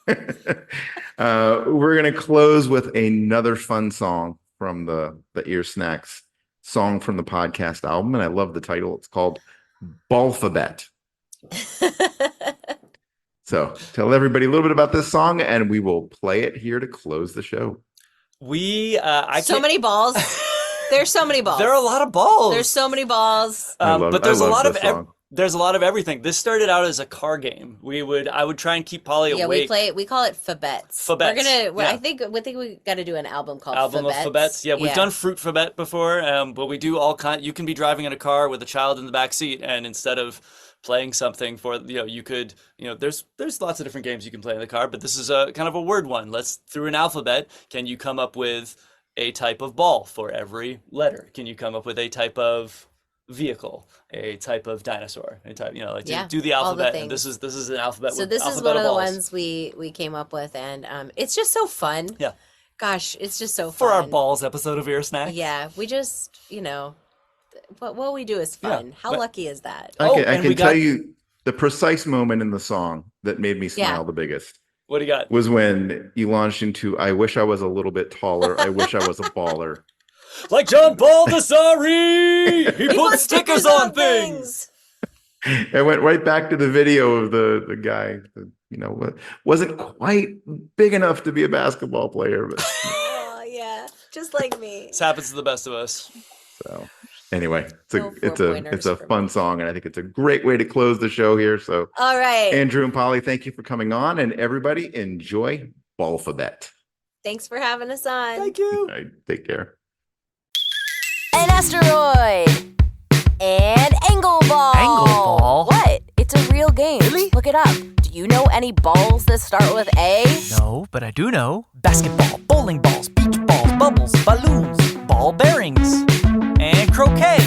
We're going to close with another fun song from the Ear Snacks song from the podcast album. And I love the title. It's called Ballphabet. So tell everybody a little bit about this song and we will play it here to close the show. So many balls. There's so many balls. There are a lot of balls. There's so many balls. But there's a lot of song. there's a lot of everything. This started out as a car game. I would try and keep Polly awake. We call it Fabets. Fabets. I think we got to do an album called Album Fabets. of Fabets. Yeah, we've done Fruit Fabet before, but we do all kind. You can be driving in a car with a child in the back seat, and instead of playing something for you could there's lots of different games you can play in the car, but this is a kind of a word one. Through an alphabet, can you come up with a type of ball for every letter? Can you come up with a type of vehicle, a type of dinosaur, a type do the alphabet? And this is an alphabet. So with this is alphabet one of the balls. ones we came up with, and it's just so fun. Yeah. Gosh, it's just so fun. For our balls episode of Ear Snacks. Yeah, we just what we do is fun. Yeah. How lucky is that? I can tell you the precise moment in the song that made me smile the biggest. What do you got? Was when you launched into "I wish I was a little bit taller. I wish I was a baller." Like John Baldessari, he put stickers on things. I went right back to the video of the guy. Wasn't quite big enough to be a basketball player, but Oh yeah, just like me. This happens to the best of us. so. Anyway, No it's a for fun me. song, and I think it's a great way to close the show here. So, All right. Andrew and Polly, thank you for coming on, and everybody enjoy Ballphabet. Thanks for having us on. Thank you. All right, take care. An asteroid. And angle ball. Angle ball? What? It's a real game. Really? Look it up. Do you know any balls that start with A? No, but I do know. Basketball, bowling balls, beach balls, bubbles, balloons, ball bearings, and croquet,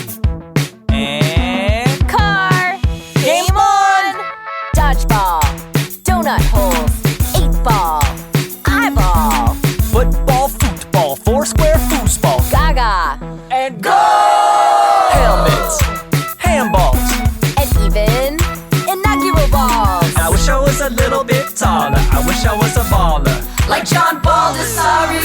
and Car. Game on. Dodgeball. Donut holes. 8-ball. Eyeball. football, football, foursquare, foosball, Gaga. and go! Helmets, handballs. And even inaugural balls. I wish I was a little bit taller. I wish I was a baller. Like John Baldessari,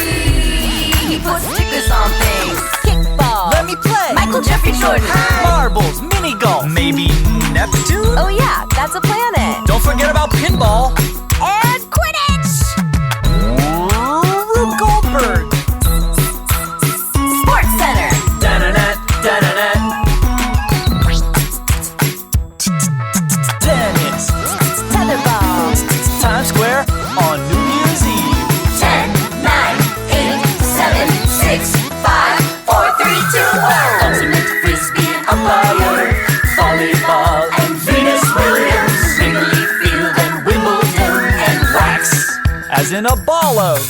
he puts stickers on things. Kickball. Let me play. Michael Jeffrey Jordan, Marbles, mini golf, maybe Neptune. Oh yeah, that's a planet. Don't forget about pinball. And Quidditch. Rube Goldberg. Sports Center, Da-na-na, da-na-na. Tennis. Tetherball. Times Square on New Year's Eve. 10, 9, 8, 7, 6, 5, 4, 3, 2, 1. Ultimate Frisbee and umpire, volleyball and Venus Williams, Wrigley Field and Wimbledon and wax. As in a ball of.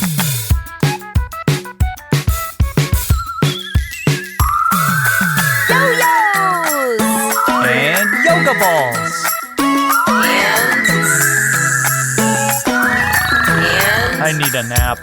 Yo-yos. And yoga balls. And I need a nap.